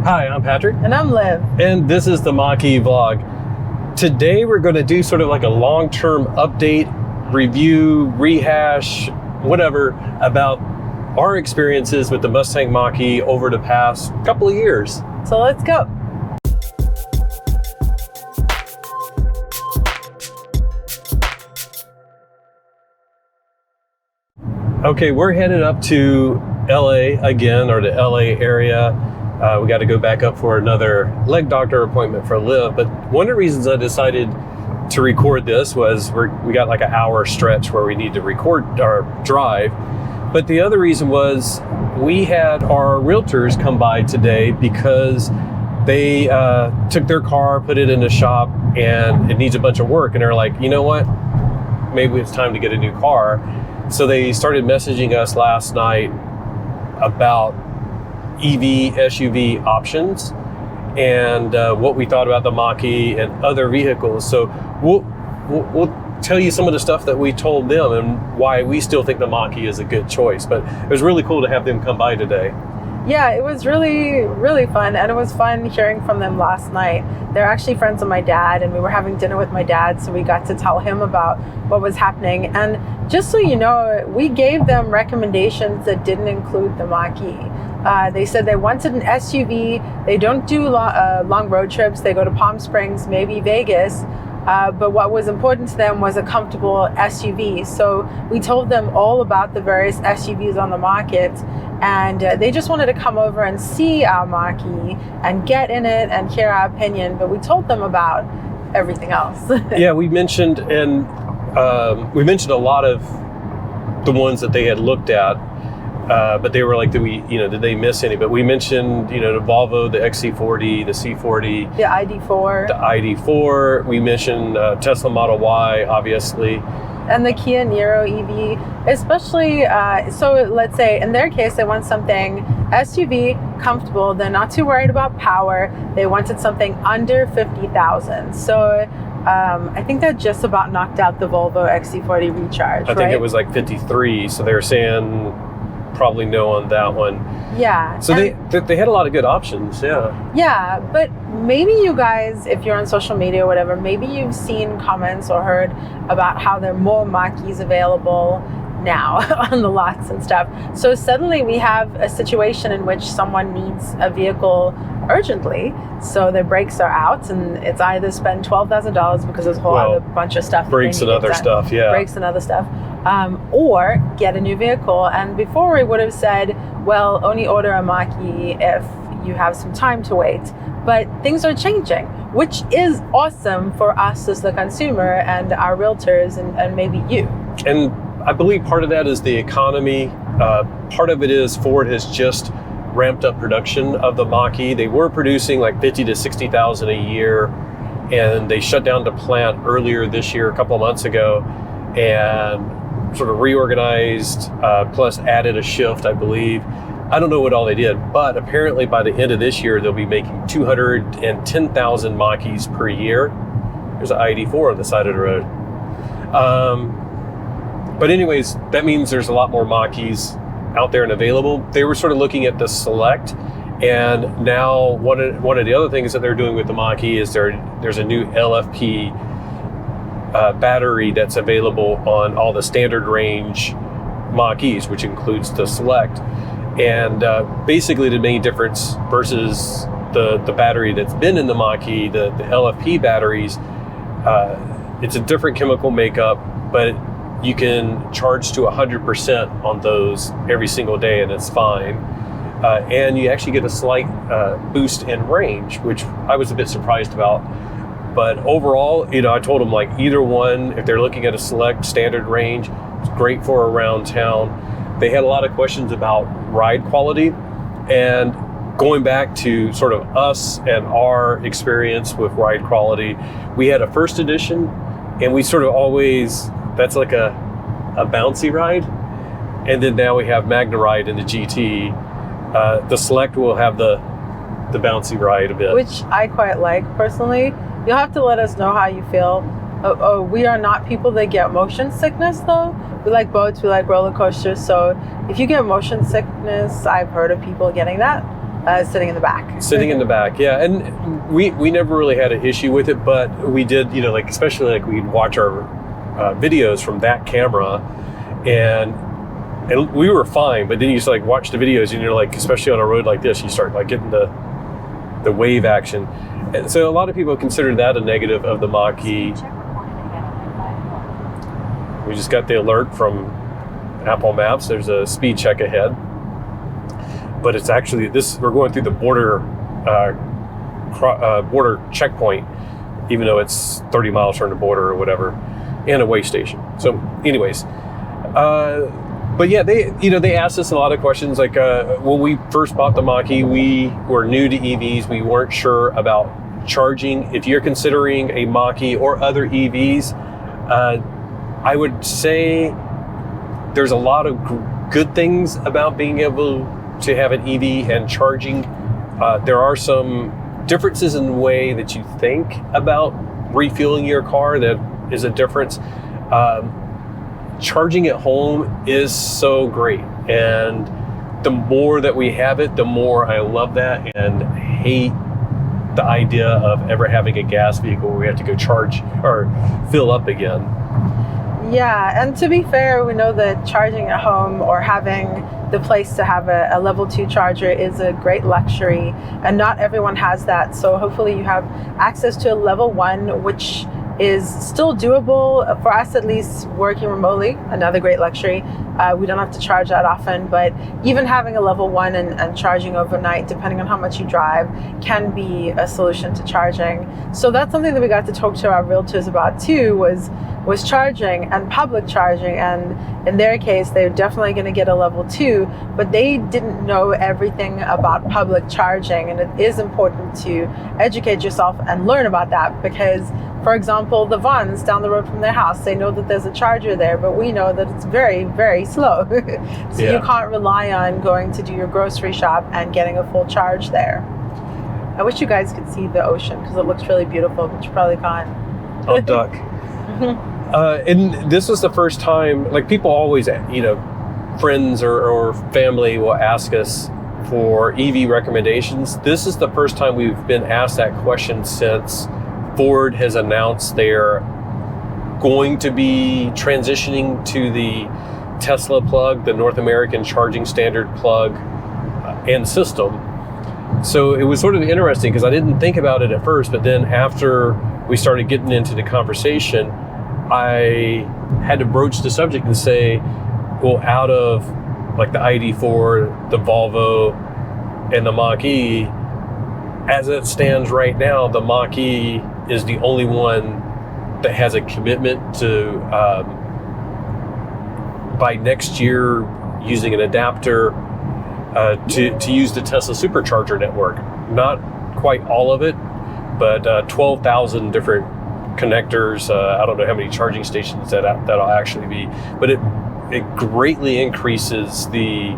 Hi, I'm Patrick. And I'm Liv. And this is the Mach-E vlog. Today we're going to do sort of like a long-term update, review, rehash, whatever, about our experiences with the Mustang Mach-E over the past couple of years. So let's go. Okay, we're headed up to LA again, or the LA area. We got to go back up for another leg doctor appointment for Liv. But one of the reasons I decided to record this was we got like an hour stretch where we need to record our drive. But the other reason was we had our realtors come by today because they took their car, put it in the shop, and it needs a bunch of work. And they're like, you know what? Maybe it's time to get a new car. So they started messaging us last night about EV, SUV options and what we thought about the Mach-E and other vehicles. So we'll tell you some of the stuff that we told them and why we still think the Mach-E is a good choice. But it was really cool to have them come by today. Yeah, it was really, really fun. And it was fun hearing from them last night. They're actually friends of my dad, and we were having dinner with my dad, so we got to tell him about what was happening. And just so you know, we gave them recommendations that didn't include the Mach-E. They said they wanted an SUV. They don't do long road trips. They go to Palm Springs, maybe Vegas. But what was important to them was a comfortable SUV. So we told them all about the various SUVs on the market, and they just wanted to come over and see our Mach-E and get in it and hear our opinion. But we told them about everything else. Yeah, we mentioned a lot of the ones that they had looked at. But they were like, did they miss any? But we mentioned, the Volvo, the XC40, the C40, the ID4. The ID4. We mentioned Tesla Model Y, obviously. And the Kia Niro EV, especially, so let's say in their case, they want something SUV, comfortable. They're not too worried about power. They wanted something under 50,000. So I think that just about knocked out the Volvo XC40 Recharge, I think it was like 53. So they were saying probably no on that one. Yeah. So they had a lot of good options. Yeah. Yeah, but maybe you guys, if you're on social media or whatever, maybe you've seen comments or heard about how there are more Mach-E's available now on the lots and stuff. So suddenly we have a situation in which someone needs a vehicle urgently, so their brakes are out, and it's either spend $12,000 because there's a whole other bunch of stuff. Brakes and other stuff, yeah. Brakes and other stuff. Or get a new vehicle. And before we would have said, well, only order a Mach-E if you have some time to wait. But things are changing, which is awesome for us as the consumer and our realtors and maybe you. And I believe part of that is the economy. Part of it is Ford has just ramped up production of the Mach-E. They were producing like 50 to 60,000 a year, and they shut down the plant earlier this year, a couple of months ago, and sort of reorganized, plus added a shift, I believe. I don't know what all they did, but apparently by the end of this year, they'll be making 210,000 Mach-E's per year. There's an ID4 on the side of the road. But anyways, that means there's a lot more Mach-E's out there and available. They were sort of looking at the Select, and now one of the other things that they're doing with the Mach-E is there's a new LFP battery that's available on all the standard range Mach-E's, which includes the Select. And basically the main difference versus the battery that's been in the Mach-E, the LFP batteries, it's a different chemical makeup, but you can charge to 100% on those every single day, and it's fine. And you actually get a slight boost in range, which I was a bit surprised about. But overall, I told them like either one, if they're looking at a Select standard range, it's great for around town. They had a lot of questions about ride quality, and going back to sort of us and our experience with ride quality, we had a First Edition, and we sort of always, that's like a bouncy ride. And then now we have Magna Ride in the GT. The Select will have the bouncy ride a bit. Which I quite like personally. You'll have to let us know how you feel. We are not people that get motion sickness though. We like boats, we like roller coasters. So if you get motion sickness, I've heard of people getting that. sitting in the back. Sitting in the back, yeah. And we never really had an issue with it, but we did, like, especially like we'd watch our videos from that camera, and we were fine, but then you just like watch the videos and you're like, especially on a road like this, you start like getting the wave action. And so a lot of people consider that a negative of the Mach-E. We just got the alert from Apple Maps. There's a speed check ahead, but it's actually we're going through the border checkpoint, even though it's 30 miles from the border or whatever, and a weigh station. So anyways, but yeah, they asked us a lot of questions. Like when we first bought the Mach-E, we were new to EVs. We weren't sure about charging. If you're considering a Mach-E or other EVs, I would say there's a lot of good things about being able to have an EV and charging. There are some differences in the way that you think about refueling your car that is a difference. Charging at home is so great, and the more that we have it, the more I love that and hate the idea of ever having a gas vehicle where we have to go charge or fill up again. Yeah, and to be fair, we know that charging at home or having the place to have a level 2 charger is a great luxury, and not everyone has that. So hopefully you have access to a level 1, which is still doable for us, at least working remotely. Another great luxury. We don't have to charge that often, but even having a level 1 and charging overnight, depending on how much you drive, can be a solution to charging. So that's something that we got to talk to our realtors about too, was charging and public charging. And in their case, they're definitely going to get a level 2, but they didn't know everything about public charging. And it is important to educate yourself and learn about that, because for example, the Vons down the road from their house, they know that there's a charger there, but we know that it's very, very slow. So you can't rely on going to do your grocery shop and getting a full charge there. I wish you guys could see the ocean because it looks really beautiful, but you probably can't. I'll duck. And this was the first time, like, people always, friends or family will ask us for EV recommendations. This is the first time we've been asked that question since Ford has announced they're going to be transitioning to the Tesla plug, the North American Charging Standard plug and system. So it was sort of interesting because I didn't think about it at first, but then after we started getting into the conversation, I had to broach the subject and say, well, out of like the ID4, the Volvo, and the Mach-E, as it stands right now, the Mach-E is the only one that has a commitment to, by next year, using an adapter to use the Tesla supercharger network. Not quite all of it, but 12,000 different connectors. I don't know how many charging stations that'll actually be, but it greatly increases the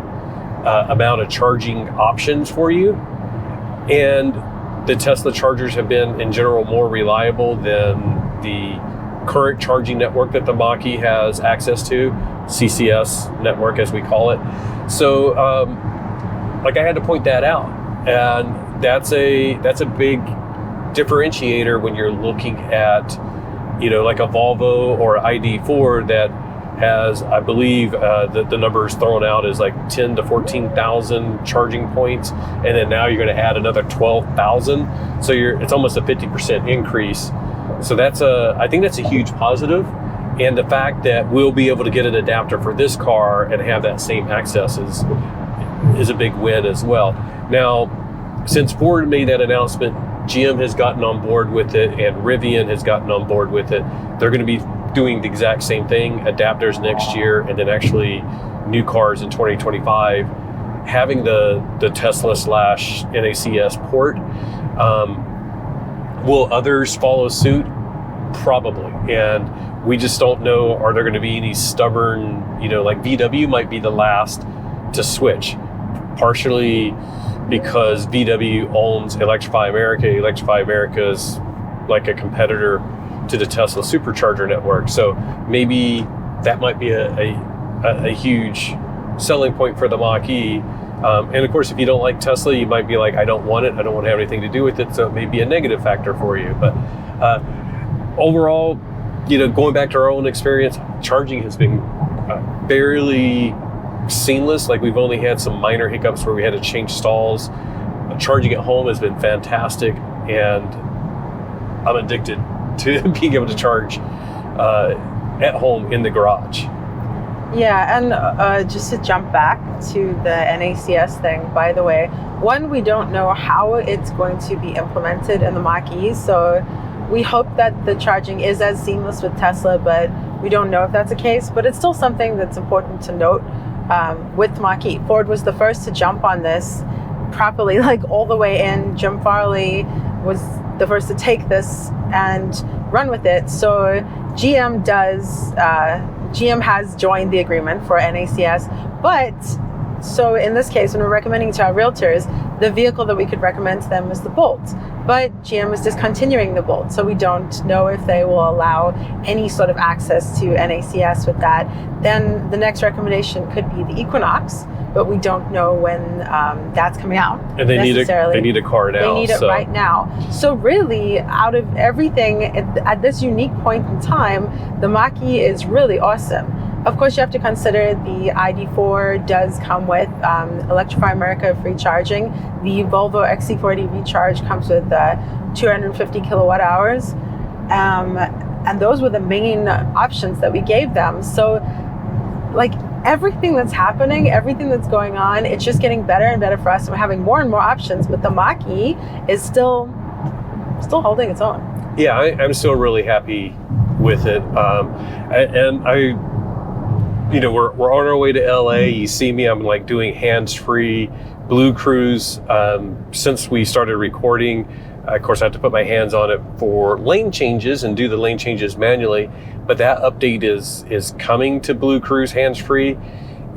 amount of charging options for you. And the Tesla chargers have been, in general, more reliable than the current charging network that the Mach-E has access to, CCS network as we call it. So, I had to point that out, and that's a big differentiator when you're looking at, like a Volvo or ID4 that has, I believe, the numbers thrown out is like 10 to 14,000 charging points, and then now you're going to add another 12,000. So it's almost a 50% increase. So I think that's a huge positive. And the fact that we'll be able to get an adapter for this car and have that same access is a big win as well. Now, since Ford made that announcement, GM has gotten on board with it, and Rivian has gotten on board with it. They're going to be doing the exact same thing, adapters next year, and then actually new cars in 2025 having the Tesla / NACS port. Will others follow suit? Probably. And we just don't know, are there going to be any stubborn, like VW might be the last to switch, partially because VW owns Electrify America. Electrify America is like a competitor to the Tesla supercharger network. So maybe that might be a huge selling point for the Mach-E. And of course, if you don't like Tesla, you might be like, I don't want it. I don't want to have anything to do with it. So it may be a negative factor for you. But overall, going back to our own experience, charging has been fairly seamless. Like, we've only had some minor hiccups where we had to change stalls. Charging at home has been fantastic, and I'm addicted to being able to charge at home in the garage. Yeah, and just to jump back to the NACS thing, by the way, one, we don't know how it's going to be implemented in the Mach-E, so we hope that the charging is as seamless with Tesla, but we don't know if that's the case. But it's still something that's important to note with Mach-E. Ford was the first to jump on this properly, like all the way in. Jim Farley was the first to take this and run with it. So GM has joined the agreement for NACS, but so in this case, when we're recommending to our realtors, the vehicle that we could recommend to them is the Bolt, but GM is discontinuing the Bolt, so we don't know if they will allow any sort of access to NACS with that. Then the next recommendation could be the Equinox, but we don't know when that's coming out. And they need a car now. They need it right now. So really, out of everything at this unique point in time, the Mach-E is really awesome. Of course, you have to consider the ID4 does come with Electrify America free charging. The Volvo XC40 Recharge comes with 250 kilowatt hours. And those were the main options that we gave them. So like, everything that's happening, everything that's going on, it's just getting better and better for us. We're having more and more options, but the Mach-E is still holding its own. Yeah, I'm still really happy with it. We're on our way to LA. You see me, I'm like doing hands-free Blue Cruise. Since we started recording, of course, I have to put my hands on it for lane changes and do the lane changes manually. But that update is coming to Blue Cruise hands-free.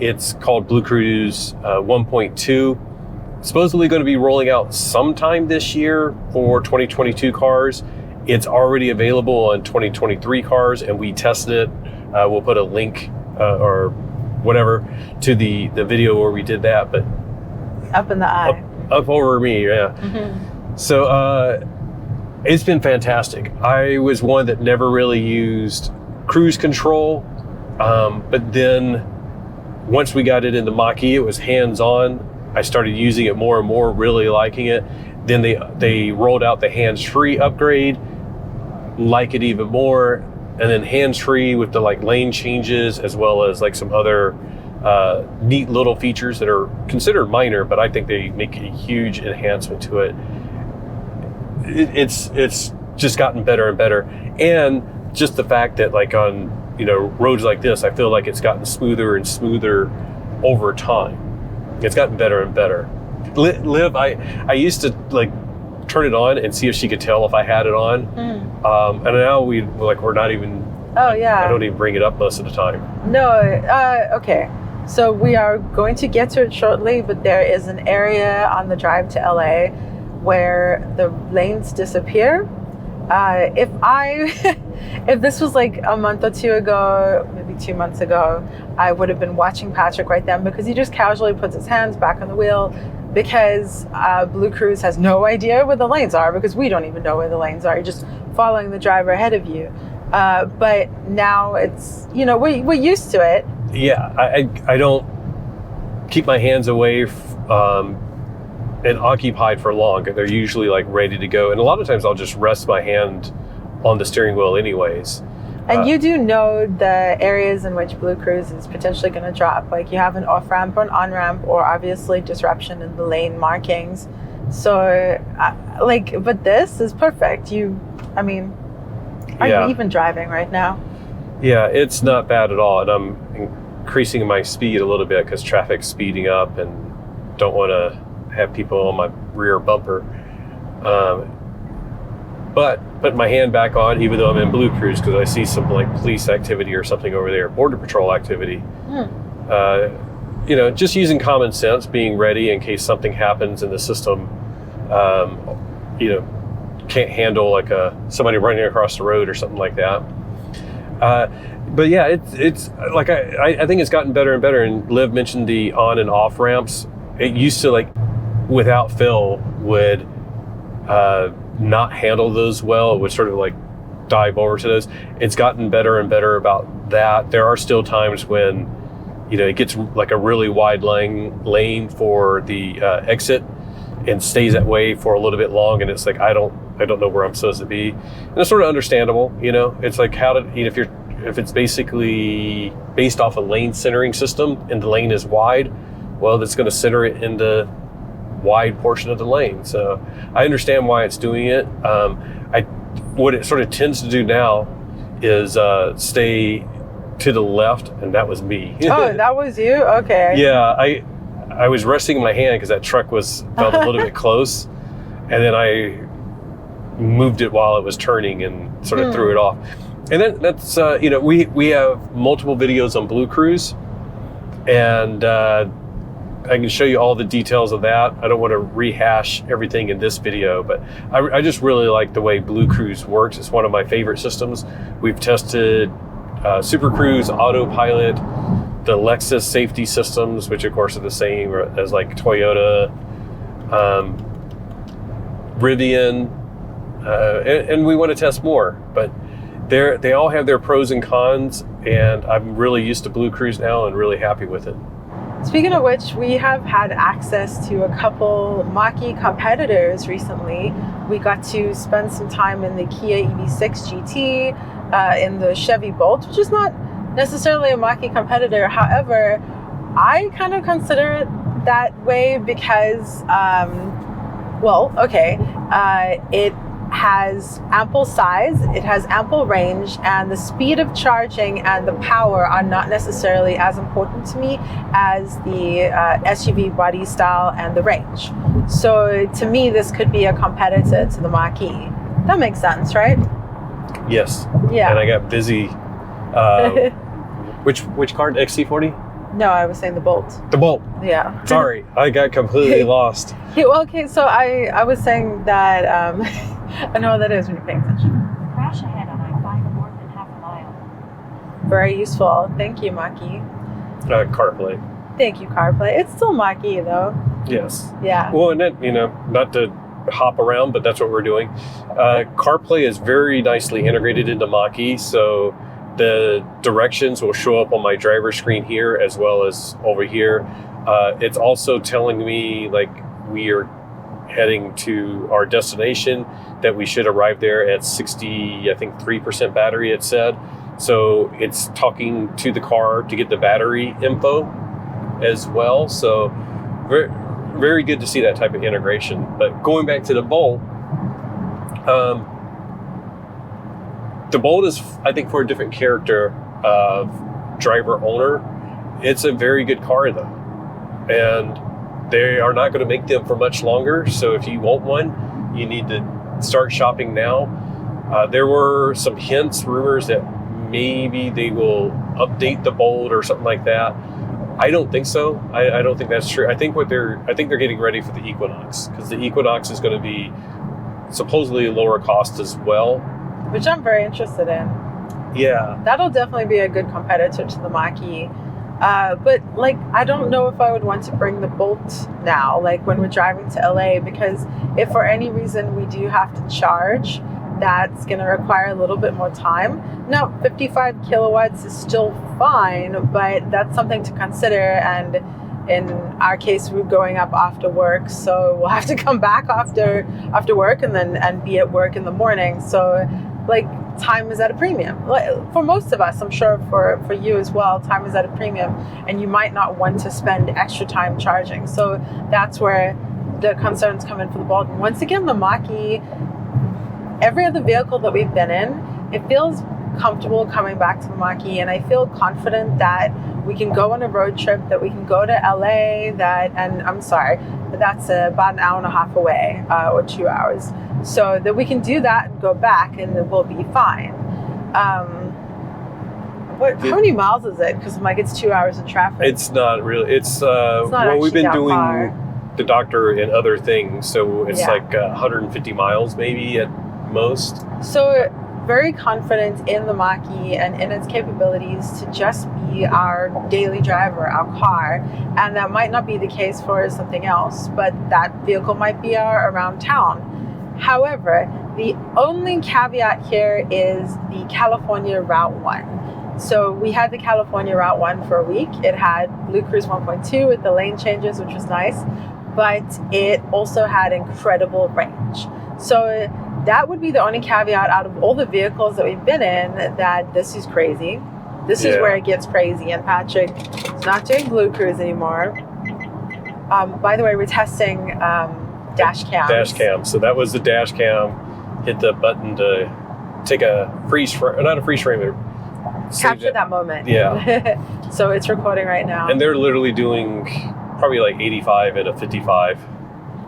It's called Blue Cruise 1.2. Supposedly going to be rolling out sometime this year for 2022 cars. It's already available on 2023 cars, and we tested it. We'll put a link or whatever to the video where we did that. But up in the eye. Up over me, yeah. Mm-hmm. So it's been fantastic. I was one that never really used cruise control, but then once we got it in the Mach-E, it was hands-on. I started using it more and more, really liking it. Then they rolled out the hands-free upgrade, like it even more, and then hands-free with the like lane changes, as well as like some other neat little features that are considered minor, but I think they make a huge enhancement to it. It's just gotten better and better. And just the fact that like on roads like this, I feel like it's gotten smoother and smoother over time. It's gotten better and better. Liv, I used to like turn it on and see if she could tell if I had it on. And now we're not even. Oh yeah. I don't even bring it up most of the time. No. Okay. So we are going to get to it shortly, but there is an area on the drive to LA where the lanes disappear. If this was like a month or two ago, maybe 2 months ago, I would have been watching Patrick right then, because he just casually puts his hands back on the wheel, because Blue Cruise has no idea where the lanes are, because we don't even know where the lanes are. You're just following the driver ahead of you. But now it's, we're used to it. Yeah, I don't keep my hands away and occupied for long. They're usually like ready to go. And a lot of times I'll just rest my hand on the steering wheel anyways. And you do know the areas in which Blue Cruise is potentially going to drop. Like you have an off-ramp or an on-ramp, or obviously disruption in the lane markings. So but this is perfect. Are you even driving right now? Yeah, it's not bad at all. And I'm increasing my speed a little bit because traffic's speeding up and don't want to have people on my rear bumper. But put my hand back on, even though I'm in Blue Cruise, because I see some like police activity or something over there, border patrol activity. Just using common sense, being ready in case something happens and the system, can't handle like somebody running across the road or something like that. But yeah, it's like I think it's gotten better and better. And Liv mentioned the on and off ramps, it used to, like, without fail, would not handle those well. It would sort of like dive over to those. It's gotten better and better about that. There are still times when, it gets like a really wide lane for the exit and stays that way for a little bit long, and it's like I don't know where I'm supposed to be. And it's sort of understandable, It's like if it's basically based off a lane centering system and the lane is wide, well, that's going to center it in the wide portion of the lane. So I understand why it's doing it. What it sort of tends to do now is stay to the left, and that was me. Oh, that was you? Okay. Yeah, I was resting my hand because that truck felt a little bit close, and then I moved it while it was turning and sort of threw it off. And that's we have multiple videos on Blue Cruise, and I can show you all the details of that. I don't want to rehash everything in this video, but I just really like the way Blue Cruise works. It's one of my favorite systems. We've tested Super Cruise, Autopilot, the Lexus safety systems, which of course are the same as like Toyota, Rivian, and we want to test more. But they all have their pros and cons, and I'm really used to Blue Cruise now and really happy with it. Speaking of which, we have had access to a couple Mach-E competitors recently. We got to spend some time in the Kia EV6 GT, in the Chevy Bolt, which is not necessarily a Mach-E competitor. However, I kind of consider it that way because, it has ample size, it has ample range, and the speed of charging and the power are not necessarily as important to me as the SUV body style and the range. So to me, this could be a competitor to the Mach-E. That makes sense, right? Yes. Yeah. And I got busy. Which car? XC40? No, I was saying the Bolt. The Bolt. Yeah. Sorry, I got completely lost. Yeah, well, okay, so I was saying that I know what that is when you're paying attention. Crash ahead on I-5 north in half a mile. Very useful. Thank you, Mach-E. CarPlay. Thank you, CarPlay. It's still Mach-E, though. Yes. Yeah. Well, and then, not to hop around, but that's what we're doing. CarPlay is very nicely integrated into Mach-E, so the directions will show up on my driver screen here as well as over here. It's also telling me, like, we are heading to our destination, that we should arrive there at 3% battery, it said. So it's talking to the car to get the battery info as well. So very, very good to see that type of integration. But going back to the Bolt, the Bolt is, I think, for a different character of driver owner. It's a very good car though. And they are not going to make them for much longer. So if you want one, you need to start shopping now. There were some hints, rumors that maybe they will update the Bolt or something like that. I don't think so. I don't think that's true. I think they're getting ready for the Equinox, because the Equinox is going to be supposedly lower cost as well. Which I'm very interested in. Yeah. That'll definitely be a good competitor to the Mach-E. But like, I don't know if I would want to bring the Bolt now, like when we're driving to LA, because if for any reason we do have to charge, that's going to require a little bit more time. Now, 55 kilowatts is still fine, but that's something to consider. And in our case, we're going up after work, so we'll have to come back after work and be at work in the morning. So like, time is at a premium. For most of us, I'm sure for you as well, time is at a premium, and you might not want to spend extra time charging. So that's where the concerns come in for the Bolt. And once again, the Mach-E, every other vehicle that we've been in, it feels comfortable coming back to the Mach-E, and I feel confident that we can go on a road trip, that we can go to LA, and I'm sorry, but that's about an hour and a half away, or 2 hours. So that we can do that and go back, and then we'll be fine. How many miles is it? Because I'm like, it's 2 hours in traffic. It's not really. It's well, we've been doing the doctor and other things, so it's like 150 miles maybe at most. So very confident in the Mach-E and in its capabilities to just be our daily driver, our car. And that might not be the case for something else, but that vehicle might be our around town. However, the only caveat here is the California Route 1. So we had the California Route 1 for a week. It had Blue Cruise 1.2 with the lane changes, which was nice, but it also had incredible range. So that would be the only caveat out of all the vehicles that we've been in that this is crazy. This is where it gets crazy, and Patrick is not doing Blue Cruise anymore. By the way, we're testing dash cams. Dash cam. So that was the dash cam. Hit the button to take a freeze frame, not a freeze frame, capture that moment. Yeah. So it's recording right now. And they're literally doing probably like 85 and a 55.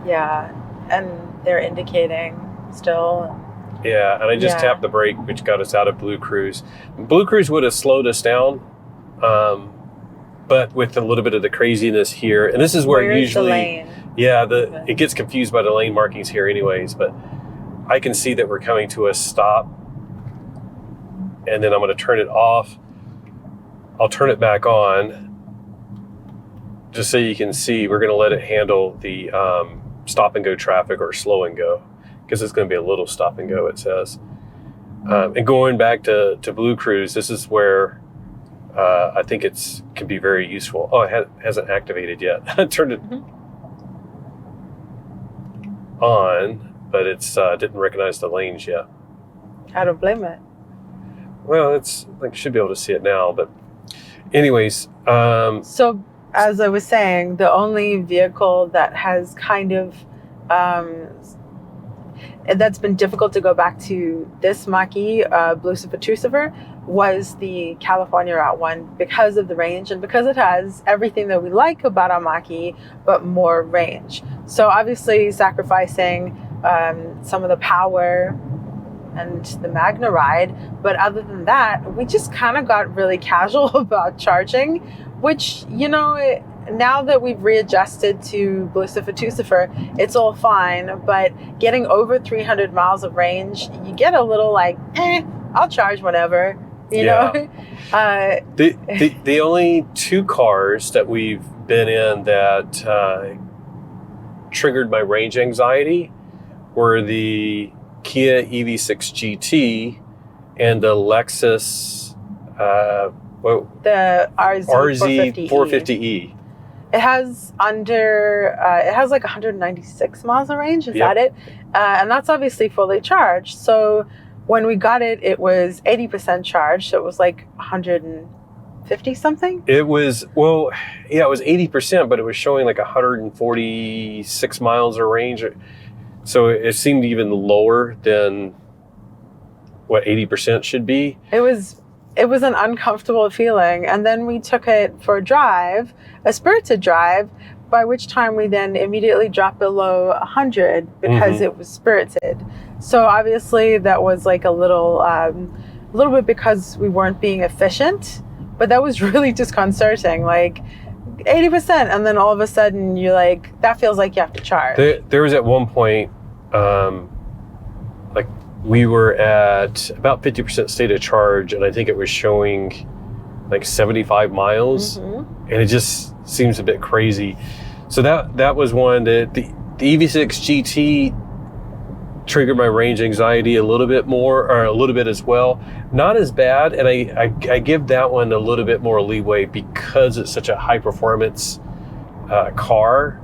Yeah. And they're indicating still. Yeah. And I just tapped the brake, which got us out of Blue Cruise. Blue Cruise would have slowed us down. But with a little bit of the craziness here, and this is where usually, the lane? It gets confused by the lane markings here anyways, but I can see that we're coming to a stop, and then I'm going to turn it off. I'll turn it back on just so you can see. We're going to let it handle the stop and go traffic, or slow and go, because it's going to be a little stop and go, it says. And going back to Blue Cruise, this is where I think it can be very useful. Oh, it hasn't activated yet. I turned it on, but it's didn't recognize the lanes yet. I don't blame it. Well, it's like should be able to see it now, but anyways. So as I was saying, the only vehicle that has kind of that's been difficult to go back to this Mach-E, Blue Super True Super, was the California Route 1 because of the range and because it has everything that we like about our Mach-E, but more range. So obviously sacrificing some of the power and the Magna ride, but other than that, we just kind of got really casual about charging, which, you know, now that we've readjusted to Blue Super True Super, it's all fine, but getting over 300 miles of range, you get a little like, I'll charge whenever, you know? The only two cars that we've been in that triggered my range anxiety were the Kia EV6 GT and the Lexus the RZ 450e. It has it has like 196 miles of range. Is that it? And that's obviously fully charged. So when we got it, it was 80% charged. So it was like 150 something. It was, it was 80%, but it was showing like 146 miles of range. So it seemed even lower than what 80% should be. It was an uncomfortable feeling. And then we took it for a drive, a spirited drive, by which time we then immediately dropped below 100 because it was spirited. So obviously that was like a little bit because we weren't being efficient, but that was really disconcerting. Like 80%, and then all of a sudden you're like, that feels like you have to charge. There was at one point, like we were at about 50% state of charge, and I think it was showing like 75 miles, and it just seems a bit crazy. So that was one that the EV6 GT triggered my range anxiety a little bit more, or a little bit as well. Not as bad, and I give that one a little bit more leeway because it's such a high performance car.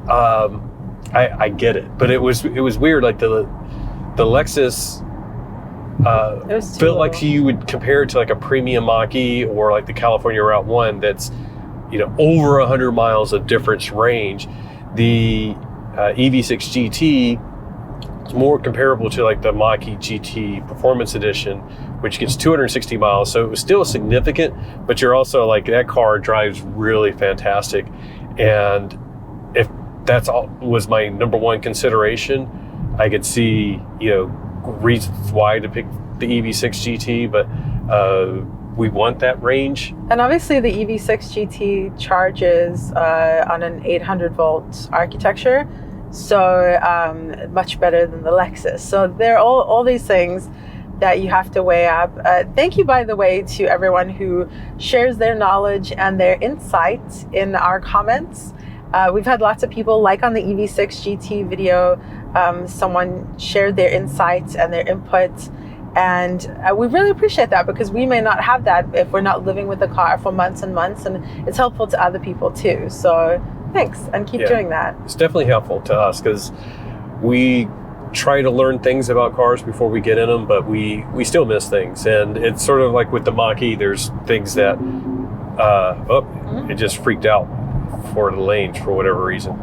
I get it, but it was weird. Like the Lexus felt like you would compare it to like a premium Mach-E or like the California Route 1 that's, you know, over 100 miles of difference range. The EV6 GT is more comparable to like the Mach-E GT Performance Edition, which gets 260 miles. So it was still significant, but you're also like, that car drives really fantastic. And if that's all was my number one consideration, I could see, you know, reasons why to pick the EV6 GT, but we want that range. And obviously the EV6 GT charges on an 800 volt architecture. So much better than the Lexus. So there are all these things that you have to weigh up. Thank you, by the way, to everyone who shares their knowledge and their insights in our comments. We've had lots of people, like on the EV6 GT video, someone shared their insights and their input. And we really appreciate that, because we may not have that if we're not living with the car for months and months, and it's helpful to other people too. So thanks, and keep doing that. It's definitely helpful to us, because we try to learn things about cars before we get in them, but we still miss things. And it's sort of like with the Mach-E, there's things that, it just freaked out for the lanes for whatever reason.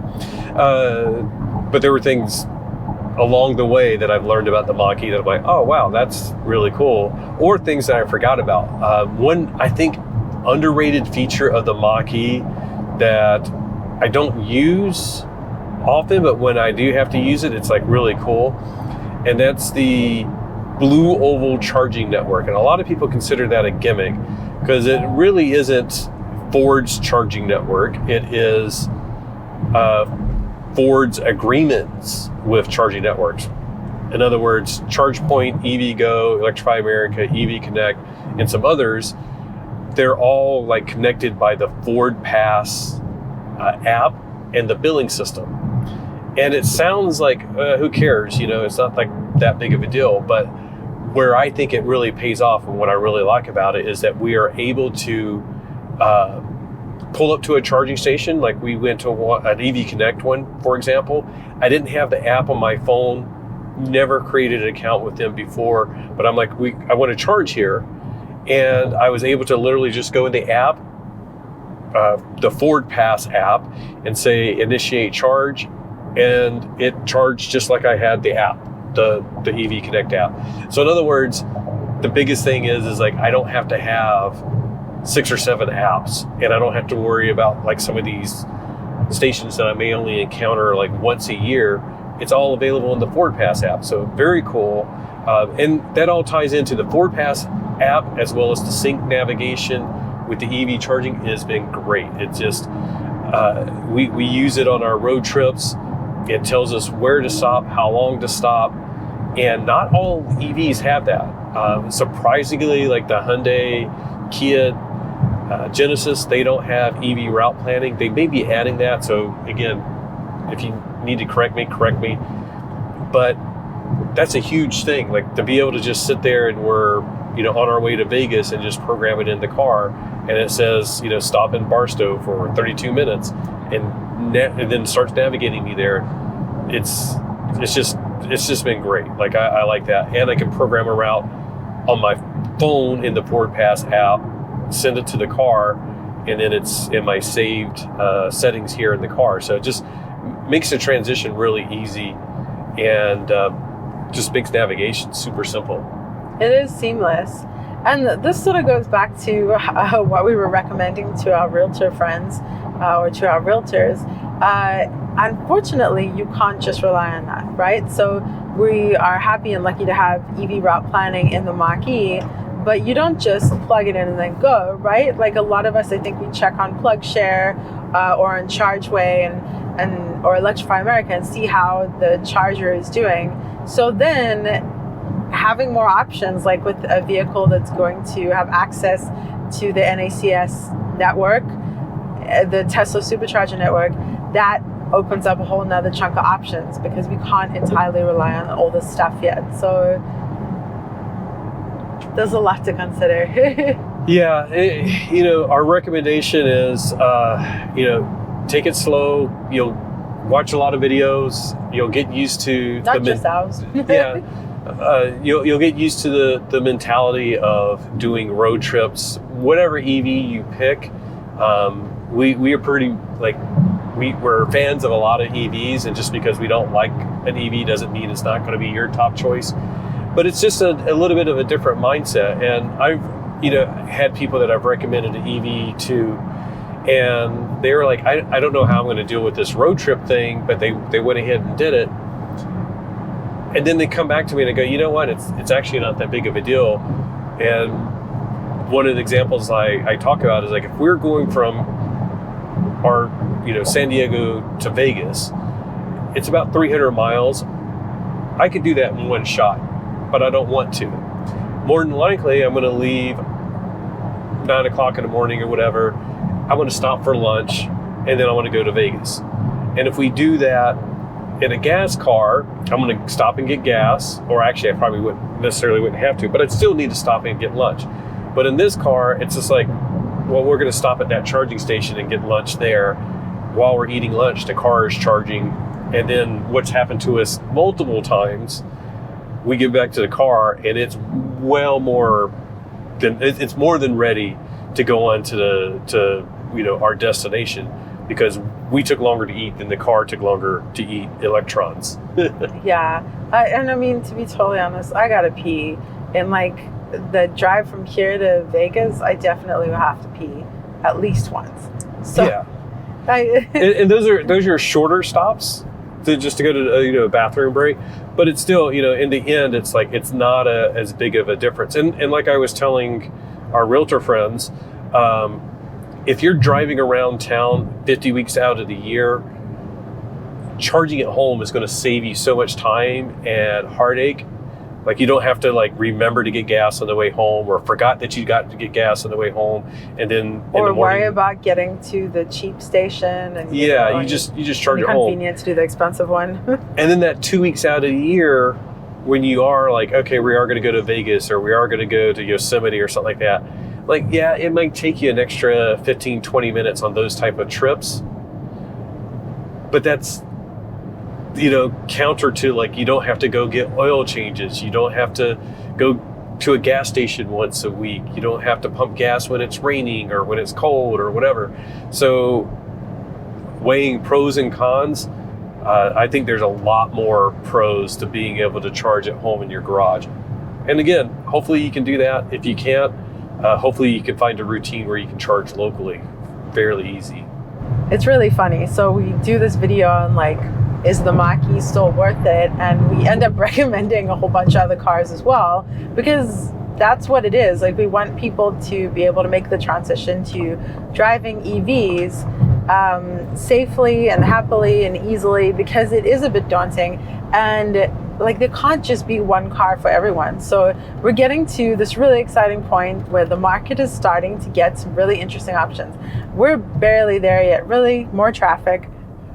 But there were things along the way that I've learned about the Mach-E that I'm like, oh wow, that's really cool. Or things that I forgot about. One, I think, underrated feature of the Mach-E that I don't use often, but when I do have to use it, it's like really cool. And that's the blue oval charging network. And a lot of people consider that a gimmick, because it really isn't Ford's charging network. It is Ford's agreements with charging networks. In other words, ChargePoint, EVgo, Electrify America, EV Connect, and some others, they're all like connected by the Ford Pass app and the billing system. And it sounds like, who cares? You know, it's not like that big of a deal. But where I think it really pays off, and what I really like about it, is that we are able to pull up to a charging station. Like we went to an EV Connect one, for example. I didn't have the app on my phone, never created an account with them before, but I'm like, I want to charge here. And I was able to literally just go in the app, the Ford Pass app, and say initiate charge, and it charged just like I had the app, the EV Connect app. So in other words, the biggest thing is like I don't have to have 6 or 7 apps, and I don't have to worry about like some of these stations that I may only encounter like once a year. It's all available in the Ford Pass app. So very cool. And that all ties into the Ford Pass app, as well as the sync navigation with the EV charging has been great. It just, we use it on our road trips. It tells us where to stop, how long to stop. And not all EVs have that. Surprisingly, like the Hyundai, Kia, Genesis, they don't have EV route planning. They may be adding that. So again, if you need to correct me. But that's a huge thing. Like to be able to just sit there and we're, you know, on our way to Vegas and just program it in the car, and it says, you know, stop in Barstow for 32 minutes, and then starts navigating me there. It's just been great. Like I like that, and I can program a route on my phone in the Ford Pass app, send it to the car, and then it's in my saved settings here in the car. So it just makes the transition really easy, and just makes navigation super simple. It is seamless. And this sort of goes back to what we were recommending to our realtor friends or to our realtors. Unfortunately, you can't just rely on that, right? So we are happy and lucky to have EV route planning in the Mach-E, but you don't just plug it in and then go, right? Like a lot of us, I think we check on PlugShare or on ChargeWay and or Electrify America and see how the charger is doing. So then having more options, like with a vehicle that's going to have access to the NACS network, the Tesla Supercharger network, that opens up a whole nother chunk of options, because we can't entirely rely on all this stuff yet. So there's a lot to consider. Yeah, you know, our recommendation is, you know, take it slow. You'll watch a lot of videos. You'll get used to not just ours. Yeah. You'll get used to the mentality of doing road trips. Whatever EV you pick, we are pretty like we're fans of a lot of EVs, and just because we don't like an EV doesn't mean it's not going to be your top choice. But it's just a little bit of a different mindset. And I've, you know, had people that I've recommended an EV to, and they were like, I don't know how I'm going to deal with this road trip thing, but they went ahead and did it. And then they come back to me and I go, you know what, it's actually not that big of a deal. And one of the examples I talk about is like, if we're going from our, you know, San Diego to Vegas, it's about 300 miles. I could do that in one shot, but I don't want to. More than likely, I'm going to leave 9 o'clock in the morning or whatever. I'm going to stop for lunch, and then I want to go to Vegas. And if we do that in a gas car, I'm going to stop and get gas, or actually I probably wouldn't have to, but I'd still need to stop and get lunch. But in this car, it's just like, well, we're going to stop at that charging station and get lunch there. While we're eating lunch, the car is charging. And then what's happened to us multiple times, we get back to the car and it's more than ready to go on to our destination, because we took longer to eat than the car took longer to eat electrons. Yeah. And I mean, to be totally honest, I gotta pee. And like the drive from here to Vegas, I definitely will have to pee at least once. So yeah. And those are your shorter stops just to go to a bathroom break, but it's still, in the end, it's like it's not as big of a difference. And like I was telling our realtor friends, if you're driving around town 50 weeks out of the year, charging at home is going to save you so much time and heartache. Like you don't have to remember to get gas on the way home, or forgot that you got to get gas on the way home, and then or worry about getting to the cheap station. And you just charge at home. Convenient to do the expensive one. And then that 2 weeks out of the year, when you are like, okay, we are going to go to Vegas, or we are going to go to Yosemite or something like that. Like, yeah, it might take you an extra 15, 20 minutes on those type of trips, but that's counter to you don't have to go get oil changes. You don't have to go to a gas station once a week. You don't have to pump gas when it's raining or when it's cold or whatever. So weighing pros and cons, I think there's a lot more pros to being able to charge at home in your garage. And again, hopefully you can do that. If you can't, hopefully you can find a routine where you can charge locally fairly easy. It's really funny. So we do this video on is the Mach-E still worth it? And we end up recommending a whole bunch of other cars as well, because that's what it is. We want people to be able to make the transition to driving EVs safely and happily and easily, because it is a bit daunting. And there can't just be one car for everyone. So we're getting to this really exciting point where the market is starting to get some really interesting options. We're barely there yet. Really, more traffic.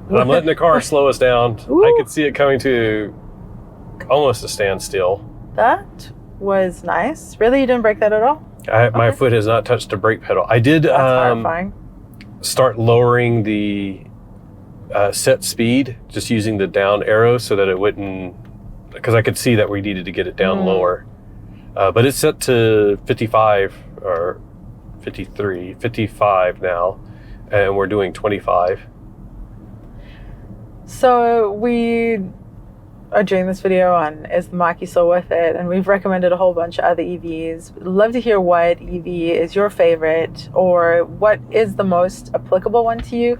I'm letting the car slow us down. Ooh. I could see it coming to almost a standstill. That was nice. Really, you didn't break that at all? My foot has not touched the brake pedal. I did That's horrifying. Start lowering the set speed, just using the down arrow so that it wouldn't, because I could see that we needed to get it down lower. But it's set to 55 or 53, 55 now, and we're doing 25. So we are doing this video on is the Mach-E still worth it, and we've recommended a whole bunch of other EVs. We'd love to hear what EV is your favorite, or what is the most applicable one to you.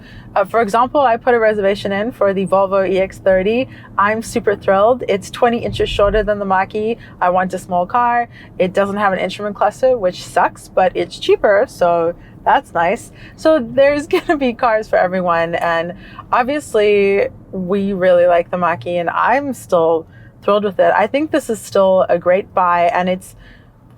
For example, I put a reservation in for the Volvo EX30. I'm super thrilled. It's 20 inches shorter than the Mach-E. I want a small car. It doesn't have an instrument cluster, which sucks, but it's cheaper, so that's nice. So there's gonna be cars for everyone, and obviously we really like the Mach-E, and I'm still thrilled with it. I think this is still a great buy, and it's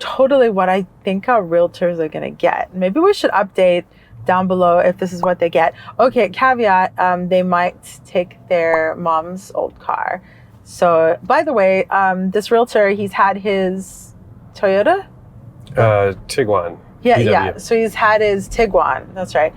totally what I think our realtors are gonna get. Maybe we should update down below if this is what they get. Okay, caveat, they might take their mom's old car. So by the way, this realtor, he's had his Toyota? Tiguan. Yeah. So he's had his Tiguan, that's right,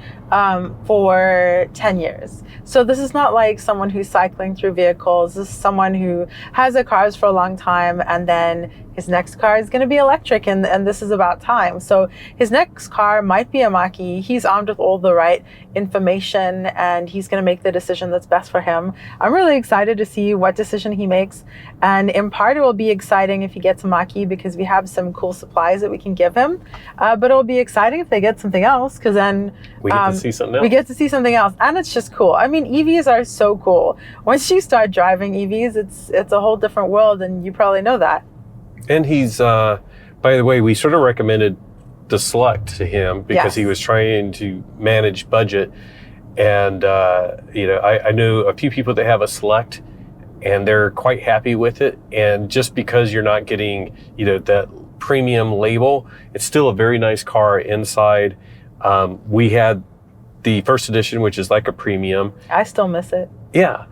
for 10 years. So this is not like someone who's cycling through vehicles. This is someone who has their cars for a long time, and then his next car is going to be electric, and this is about time. So his next car might be a Mach-E. He's armed with all the right information, and he's going to make the decision that's best for him. I'm really excited to see what decision he makes. And in part, it will be exciting if he gets a Mach-E, because we have some cool supplies that we can give him. But it'll be exciting if they get something else, because then we get to see something else. We get to see something else, and it's just cool. I mean, EVs are so cool. Once you start driving EVs, it's a whole different world, and you probably know that. And he's, by the way, we sort of recommended the Select to him because he was trying to manage budget. And I know a few people that have a Select, and they're quite happy with it. And just because you're not getting that premium label, it's still a very nice car inside. We had the First Edition, which is like a premium. I still miss it. Yeah.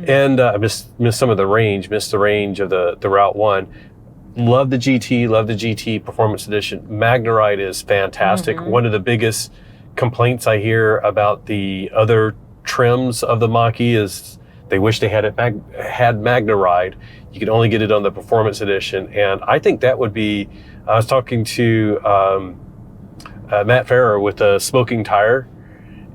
And I missed some of the range, missed the range of the Route 1. Love the GT, love the GT Performance Edition. MagneRide is fantastic. One of the biggest complaints I hear about the other trims of the Mach-E is they wish they had had MagneRide. You could only get it on the Performance Edition. And I think that would be, I was talking to Matt Farrer with a Smoking Tire,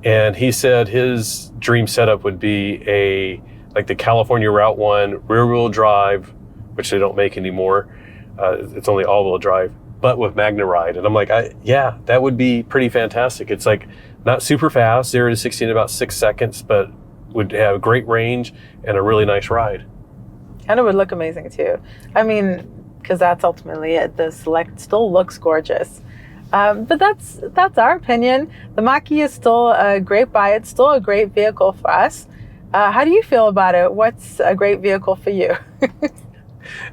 and he said his dream setup would be like the California Route 1 rear-wheel drive, which they don't make anymore. It's only all-wheel drive, but with MagneRide. And I'm like, yeah, that would be pretty fantastic. It's like not super fast, 0 to 60 in about 6 seconds, but would have great range and a really nice ride. And it would look amazing too. I mean, because that's ultimately it. The Select still looks gorgeous. But that's our opinion. The Mach-E is still a great buy. It's still a great vehicle for us. How do you feel about it? What's a great vehicle for you?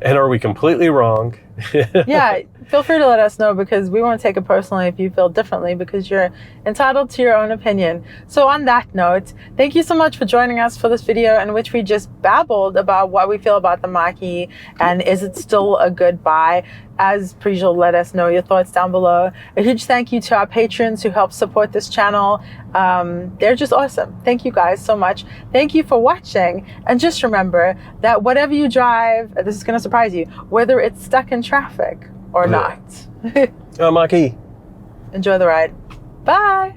And are we completely wrong? Yeah, feel free to let us know, because we won't take it personally if you feel differently, because you're entitled to your own opinion. So on that note, thank you so much for joining us for this video in which we just babbled about what we feel about the Mach-E and is it still a good buy. As per usual, let us know your thoughts down below. A huge thank you to our patrons who help support this channel. They're just awesome. Thank you guys so much. Thank you for watching. And just remember that whatever you drive, this is going to surprise you, whether it's stuck in traffic or not. Mach-E. Enjoy the ride. Bye.